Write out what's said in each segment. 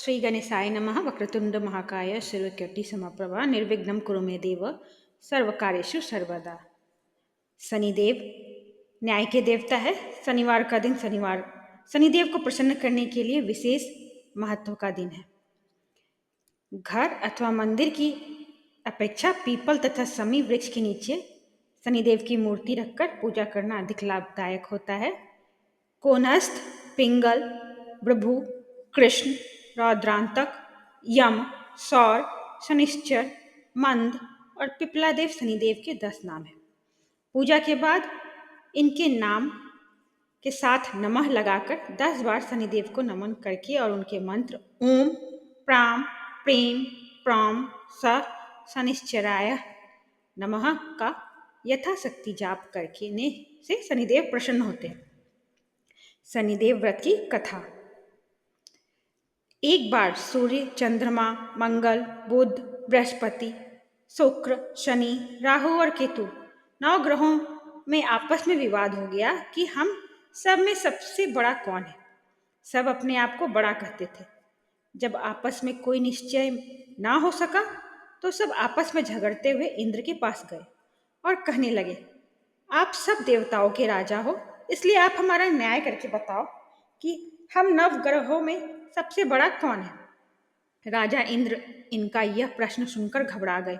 श्री गणेशाय नमः। वक्रतुंड महाकाय सूर्यकोटि समप्रभा निर्विघ्नं कुरु मे देव सर्वकार्येषु सर्वदा। शनिदेव न्याय के देवता है। शनिवार का दिन शनिदेव को प्रसन्न करने के लिए विशेष महत्व का दिन है। घर अथवा मंदिर की अपेक्षा पीपल तथा शमी वृक्ष के नीचे शनिदेव की मूर्ति रखकर पूजा करना अधिक लाभदायक होता है। कोनस्थ, पिंगल, भृभु, कृष्ण, रौद्रांतक, यम, सौर, शनिश्चर, मंद और पिपलादेव शनिदेव के 10 नाम हैं। पूजा के बाद इनके नाम के साथ नमः लगाकर 10 बार शनिदेव को नमन करके और उनके मंत्र ओम प्राम प्रेम प्राम स शनिश्चराय नमः का यथाशक्ति जाप करके ने से शनिदेव प्रसन्न होते हैं। शनिदेव व्रत की कथा। एक बार सूर्य, चंद्रमा, मंगल, बुध, बृहस्पति, शुक्र, शनि, राहु और केतु 9 ग्रहों में आपस में विवाद हो गया कि हम सब में सबसे बड़ा कौन है। सब अपने आप को बड़ा कहते थे। जब आपस में कोई निश्चय ना हो सका तो सब आपस में झगड़ते हुए इंद्र के पास गए और कहने लगे, आप सब देवताओं के राजा हो, इसलिए आप हमारा न्याय करके बताओ कि हम 9 ग्रहों में सबसे बड़ा कौन है। राजा इंद्र इनका यह प्रश्न सुनकर घबरा गए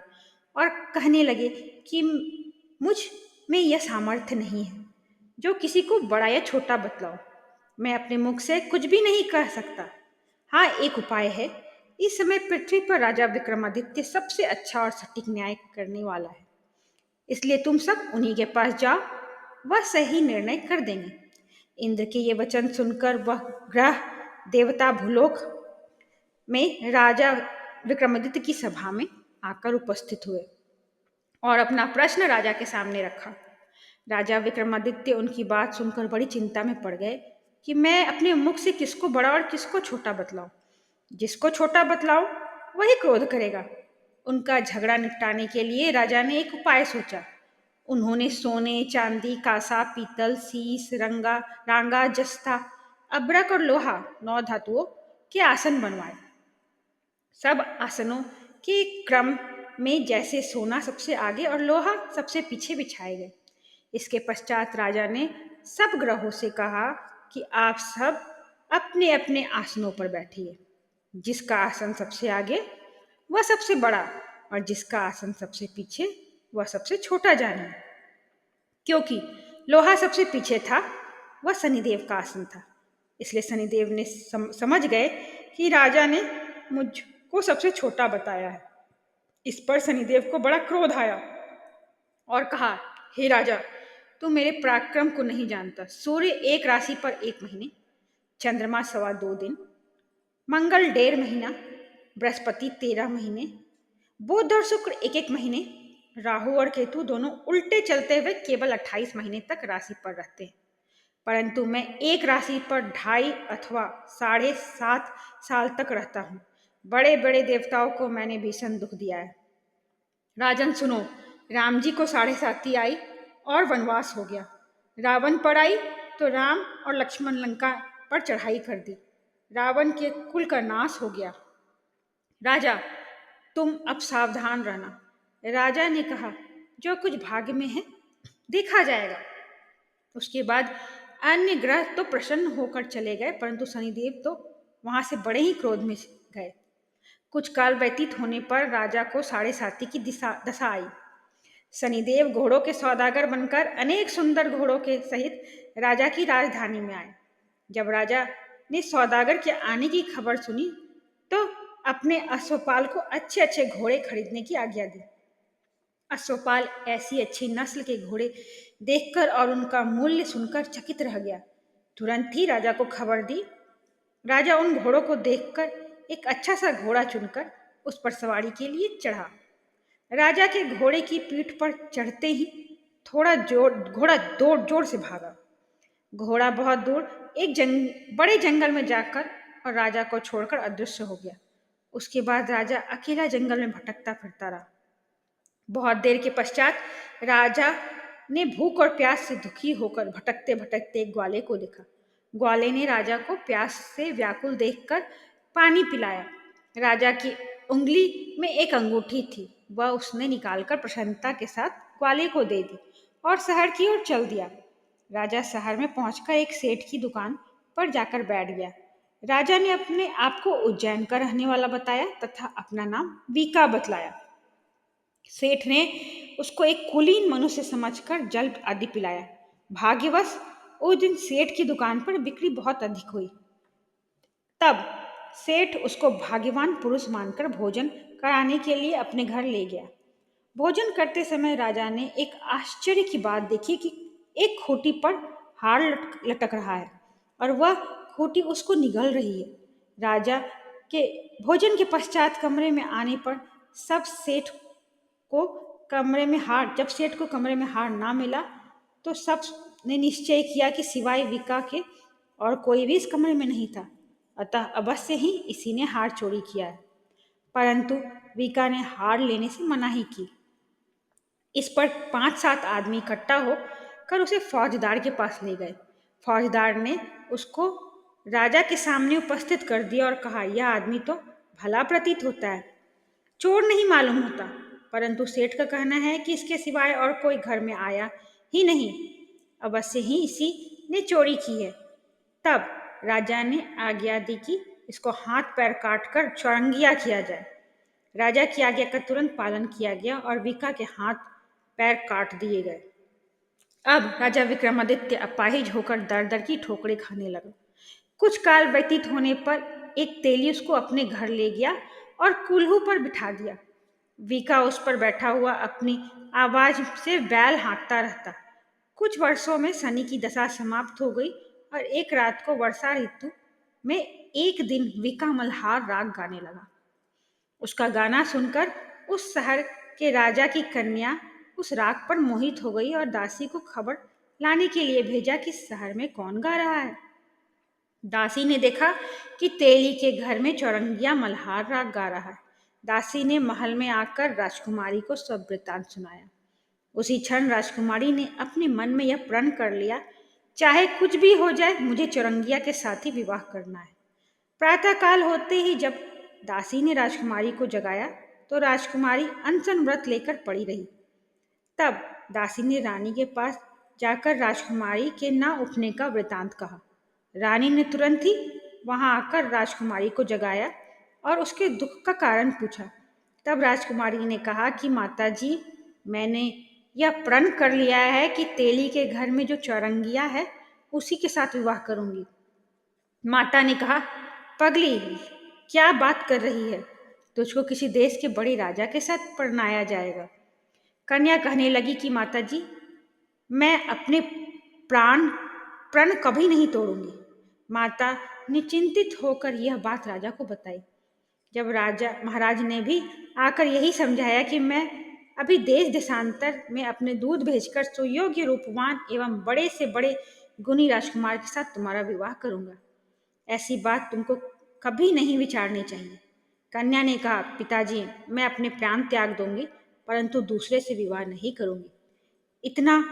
और कहने लगे कि मुझ में यह सामर्थ्य नहीं है जो किसी को बड़ा या छोटा बतलाओ। मैं अपने मुख से कुछ भी नहीं कह सकता। हाँ, एक उपाय है। इस समय पृथ्वी पर राजा विक्रमादित्य सबसे अच्छा और सटीक न्याय करने वाला है, इसलिए तुम सब उन्हीं के पास जाओ, वह सही निर्णय कर देंगे। इंद्र के ये वचन सुनकर वह ग्रह देवता भूलोक में राजा विक्रमादित्य की सभा में आकर उपस्थित हुए और अपना प्रश्न राजा के सामने रखा। राजा विक्रमादित्य उनकी बात सुनकर बड़ी चिंता में पड़ गए कि मैं अपने मुख से किसको बड़ा और किसको छोटा बतलाऊं। जिसको छोटा बतलाऊं वही क्रोध करेगा। उनका झगड़ा निपटाने के लिए राजा ने एक उपाय सोचा। उन्होंने सोने, चांदी, कांसा, पीतल, सीस, रांगा, जस्ता, अब्रक और लोहा 9 धातुओं के आसन बनवाए। सब आसनों के क्रम में जैसे सोना सबसे आगे और लोहा सबसे पीछे बिछाए गए। इसके पश्चात राजा ने सब ग्रहों से कहा कि आप सब अपने अपने आसनों पर बैठिए। जिसका आसन सबसे आगे वह सबसे बड़ा और जिसका आसन सबसे पीछे वह सबसे छोटा जाने। क्योंकि लोहा सबसे पीछे था, वह शनिदेव का आसन था। इसलिए शनिदेव ने समझ गए कि राजा ने मुझको सबसे छोटा बताया है। इस पर शनिदेव को बड़ा क्रोध आया और कहा, हे राजा, तू मेरे पराक्रम को नहीं जानता। सूर्य एक राशि पर 1 महीने, चंद्रमा 2.25 दिन, मंगल 1.5 महीना, बृहस्पति 13 महीने, बुध और शुक्र 1-1 महीने, राहु और केतु दोनों उल्टे चलते हुए केवल 28 महीने तक राशि पर रहते हैं। परंतु मैं एक राशि पर 2.5 अथवा 7.5 साल तक रहता हूँ। बड़े बड़े देवताओं को मैंने भीषण दुख दिया है। राजन सुनो, राम जी को 7.5 आई और वनवास हो गया। रावण पर आई तो राम और लक्ष्मण लंका पर चढ़ाई कर दी। रावण के कुल का नाश हो गया। राजा, तुम अब सावधान रहना। राजा ने कहा, जो कुछ भाग्य में है देखा जाएगा। उसके बाद अन्य ग्रह तो प्रसन्न होकर चले गए, परंतु शनिदेव तो वहां से बड़े ही क्रोध में गए। कुछ काल व्यतीत होने पर राजा को 7.5 की दशा आई। शनिदेव घोड़ों के सौदागर बनकर अनेक सुंदर घोड़ों के सहित राजा की राजधानी में आए। जब राजा ने सौदागर के आने की खबर सुनी तो अपने अश्वपाल को अच्छे अच्छे घोड़े खरीदने की आज्ञा दी। अश्वपाल ऐसी अच्छी नस्ल के घोड़े देखकर और उनका मूल्य सुनकर चकित रह गया। तुरंत ही राजा को खबर दी। राजा उन घोड़ों को देखकर एक अच्छा सा घोड़ा चुनकर उस पर सवारी के लिए चढ़ा। राजा के घोड़े की पीठ पर चढ़ते ही घोड़ा जोर से भागा। घोड़ा बहुत दूर एक बड़े जंगल में जाकर और राजा को छोड़कर अदृश्य हो गया। उसके बाद राजा अकेला जंगल में भटकता फिरता रहा। बहुत देर के पश्चात राजा ने भूख और प्यास से दुखी होकर भटकते भटकते एक ग्वाले को देखा। ग्वाले ने राजा को प्यास से व्याकुल देखकर पानी पिलाया। राजा की उंगली में एक अंगूठी थी, वह उसने निकालकर प्रसन्नता के साथ ग्वाले को दे दी और शहर की ओर चल दिया। राजा शहर में पहुंचकर एक सेठ की दुकान पर जाकर बैठ गया। राजा ने अपने आप को उज्जैन का रहने वाला बताया तथा अपना नाम बीका बतलाया। सेठ ने उसको एक कुलीन मनुष्य समझकर जल आदि पिलाया। भाग्यवश उस दिन सेठ की दुकान पर बिक्री बहुत अधिक हुई। तब सेठ उसको भाग्यवान पुरुष मानकर भोजन कराने के लिए अपने घर ले गया। भोजन करते समय राजा ने एक आश्चर्य की बात देखी कि एक खूंटी पर हार लटक रहा है और वह खूंटी उसको निगल रही है। राजा के भोजन के पश्चात कमरे में आने पर सब सेठ को जब सेठ को कमरे में हार ना मिला तो सब ने निश्चय किया कि सिवाय विका के और कोई भी इस कमरे में नहीं था, अतः अवश्य ही इसी ने हार चोरी किया है। परंतु विका ने हार लेने से मनाही की। इस पर 5-7 आदमी इकट्ठा होकर उसे फौजदार के पास ले गए। फौजदार ने उसको राजा के सामने उपस्थित कर दिया और कहा, यह आदमी तो भला प्रतीत होता है, चोर नहीं मालूम होता, परंतु सेठ का कहना है कि इसके सिवाय और कोई घर में आया ही नहीं, अवश्य ही इसी ने चोरी की है। तब राजा ने आज्ञा दी कि इसको हाथ पैर काटकर चौरंगिया किया जाए। राजा की आज्ञा का तुरंत पालन किया गया और विका के हाथ पैर काट दिए गए। अब राजा विक्रमादित्य अपाहिज होकर दर दर की ठोकरें खाने लगा। कुछ काल व्यतीत होने पर एक तेली उसको अपने घर ले गया और कुल्हू पर बिठा दिया। विका उस पर बैठा हुआ अपनी आवाज से बैल हाँकता रहता। कुछ वर्षों में शनि की दशा समाप्त हो गई और एक रात को वर्षा ऋतु में एक दिन विका मल्हार राग गाने लगा। उसका गाना सुनकर उस शहर के राजा की कन्या उस राग पर मोहित हो गई और दासी को खबर लाने के लिए भेजा कि शहर में कौन गा रहा है। दासी ने देखा कि तेली के घर में चौरंगिया मल्हार राग गा रहा है। दासी ने महल में आकर राजकुमारी को सब वृत्तांत सुनाया। उसी क्षण राजकुमारी ने अपने मन में यह प्रण कर लिया, चाहे कुछ भी हो जाए मुझे चौरंगिया के साथ ही विवाह करना है। प्रातःकाल होते ही जब दासी ने राजकुमारी को जगाया तो राजकुमारी अनशन व्रत लेकर पड़ी रही। तब दासी ने रानी के पास जाकर राजकुमारी के न उठने का वृतांत कहा। रानी ने तुरंत ही वहां आकर राजकुमारी को जगाया और उसके दुख का कारण पूछा। तब राजकुमारी ने कहा कि माता जी, मैंने यह प्रण कर लिया है कि तेली के घर में जो चौरंगिया है उसी के साथ विवाह करूंगी। माता ने कहा, पगली, क्या बात कर रही है? तुझको किसी देश के बड़े राजा के साथ परणाया जाएगा। कन्या कहने लगी कि माता जी, मैं अपने प्राण प्रण कभी नहीं तोड़ूंगी। माता ने चिंतित होकर यह बात राजा को बताई। जब राजा महाराज ने भी आकर यही समझाया कि मैं अभी देश देशांतर में अपने दूध भेजकर सुयोग्य रूपवान एवं बड़े से बड़े गुणी राजकुमार के साथ तुम्हारा विवाह करूंगा, ऐसी बात तुमको कभी नहीं विचारनी चाहिए। कन्या ने कहा, पिताजी, मैं अपने प्राण त्याग दूंगी परंतु दूसरे से विवाह नहीं करूंगी। इतना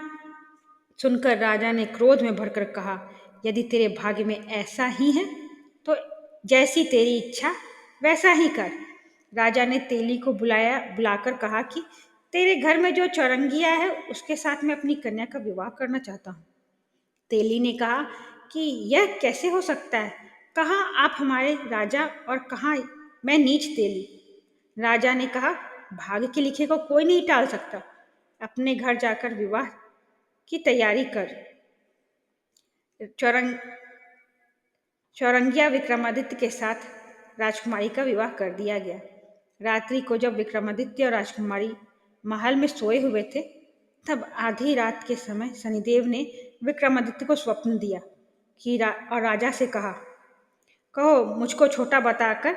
सुनकर राजा ने क्रोध में भरकर कहा, यदि तेरे भाग्य में ऐसा ही है तो जैसी तेरी इच्छा वैसा ही कर। राजा ने तेली को बुलाकर कहा कि तेरे घर में जो चौरंगिया है उसके साथ मैं अपनी कन्या का विवाह करना चाहता हूँ। तेली ने कहा कि यह कैसे हो सकता है? कहाँ आप हमारे राजा और कहाँ मैं नीच तेली। राजा ने कहा, भाग्य के लिखे को कोई नहीं टाल सकता। अपने घर जाकर विवाह की तैयारी कर। चौरंगिया विक्रमादित्य के साथ राजकुमारी का विवाह कर दिया गया। रात्रि को जब विक्रमादित्य और राजकुमारी महल में सोए हुए थे, तब आधी रात के समय शनिदेव ने विक्रमादित्य को स्वप्न दिया कि और राजा से कहा, कहो, मुझको छोटा बताकर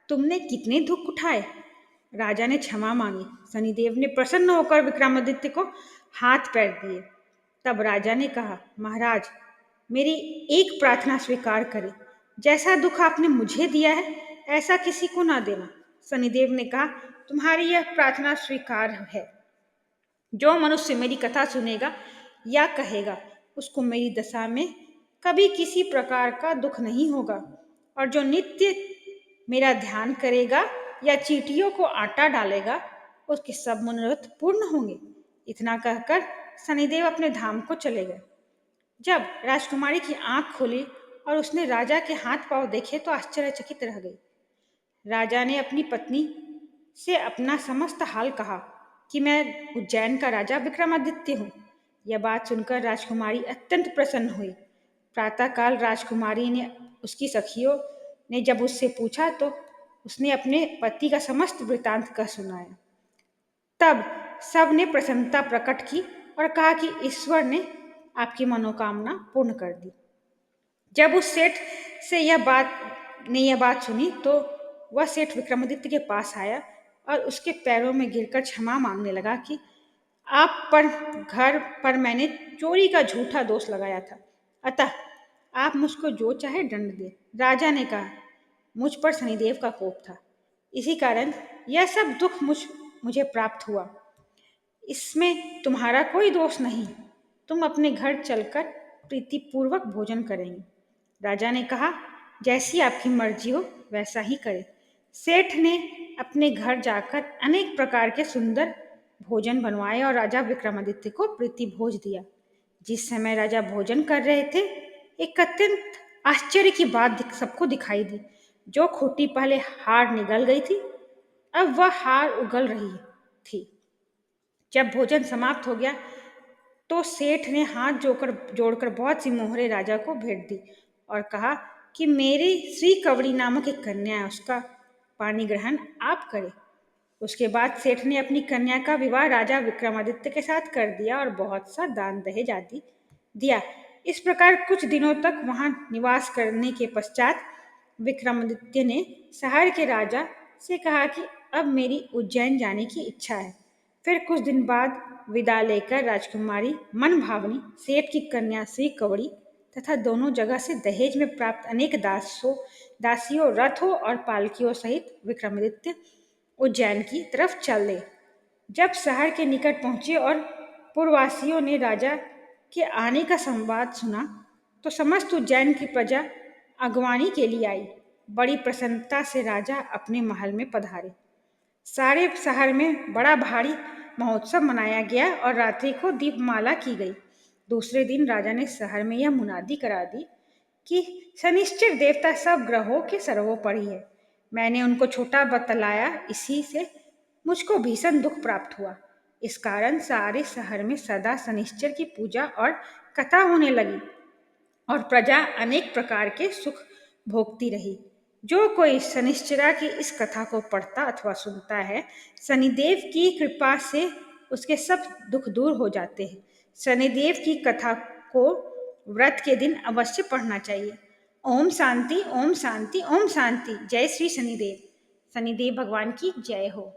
तुमने कितने दुख उठाए। राजा ने क्षमा मांगी। शनिदेव ने प्रसन्न होकर विक्रमादित्य को हाथ पैर दिए। तब राजा ने कहा, महाराज, मेरी एक प्रार्थना स्वीकार करें। जैसा दुख आपने मुझे दिया है ऐसा किसी को ना देना। शनिदेव ने कहा, तुम्हारी यह प्रार्थना स्वीकार है। जो मनुष्य मेरी कथा सुनेगा या कहेगा उसको मेरी दशा में कभी किसी प्रकार का दुख नहीं होगा और जो नित्य मेरा ध्यान करेगा या चींटियों को आटा डालेगा, उसके सब मनोरथ पूर्ण होंगे। इतना कहकर शनिदेव अपने धाम को चले गए। जब राजकुमारी की आंख खुली और उसने राजा के हाथ पांव देखे तो आश्चर्यचकित रह गई। राजा ने अपनी पत्नी से अपना समस्त हाल कहा कि मैं उज्जैन का राजा विक्रमादित्य हूँ। यह बात सुनकर राजकुमारी अत्यंत प्रसन्न हुई। प्रातःकाल राजकुमारी ने उसकी सखियों ने जब उससे पूछा तो उसने अपने पति का समस्त वृतांत कह सुनाया। तब सब ने प्रसन्नता प्रकट की और कहा कि ईश्वर ने आपकी मनोकामना पूर्ण कर दी। जब उस सेठ से यह बात सुनी तो वह सेठ विक्रमादित्य के पास आया और उसके पैरों में गिरकर क्षमा मांगने लगा कि आप पर घर पर मैंने चोरी का झूठा दोष लगाया था, अतः आप मुझको जो चाहे दंड दे। राजा ने कहा, मुझ पर शनिदेव का कोप था, इसी कारण यह सब दुख मुझे प्राप्त हुआ। इसमें तुम्हारा कोई दोष नहीं। तुम अपने घर चलकर प्रीतिपूर्वक भोजन करेंगे। राजा ने कहा, जैसी आपकी मर्जी हो वैसा ही करें। सेठ ने अपने घर जाकर अनेक प्रकार के सुंदर भोजन बनवाए और राजा विक्रमादित्य को प्रीति भोज दिया। जिस समय राजा भोजन कर रहे थे, एक अत्यंत आश्चर्य की बात सबको दिखाई दी। जो खूंटी पहले हाड़ निगल गई थी, अब वह हाड़ उगल रही थी। जब भोजन समाप्त हो गया तो सेठ ने हाथ जोड़कर बहुत सी मोहरें राजा को भेंट दी और कहा कि मेरी श्री कवड़ी नामक एक कन्या है, उसका पानी ग्रहण आप करें। उसके बाद सेठ ने अपनी कन्या का विवाह राजा विक्रमादित्य के साथ कर दिया और बहुत सा दान दहेज आदि दिया। इस प्रकार कुछ दिनों तक वहां निवास करने के पश्चात विक्रमादित्य ने शहर के राजा से कहा कि अब मेरी उज्जैन जाने की इच्छा है। फिर कुछ दिन बाद विदा लेकर राजकुमारी मन भावनी सेठ की कन्या श्री कवड़ी तथा दोनों जगह से दहेज में प्राप्त अनेक दासियों, रथों और पालकियों सहित विक्रमादित्य उज्जैन की तरफ चले। जब शहर के निकट पहुंचे और पुरवासियों ने राजा के आने का संवाद सुना तो समस्त उज्जैन की प्रजा अगवानी के लिए आई। बड़ी प्रसन्नता से राजा अपने महल में पधारे। सारे शहर में बड़ा भारी महोत्सव मनाया गया और रात्रि को दीपमाला की गई। दूसरे दिन राजा ने शहर में यह मुनादी करा दी कि शनिश्चर देवता सब ग्रहों के सर्वोपरि है। मैंने उनको छोटा बतलाया, इसी से मुझको भीषण दुख प्राप्त हुआ। इस कारण सारे शहर में सदा शनिश्चर की पूजा और कथा होने लगी और प्रजा अनेक प्रकार के सुख भोगती रही। जो कोई शनिश्चरा की इस कथा को पढ़ता अथवा सुनता है, शनिदेव की कृपा से उसके सब दुख दूर हो जाते हैं। शनिदेव की कथा को व्रत के दिन अवश्य पढ़ना चाहिए। ओम शांति, ओम शांति, ओम शांति। जय श्री शनिदेव। शनिदेव भगवान की जय हो।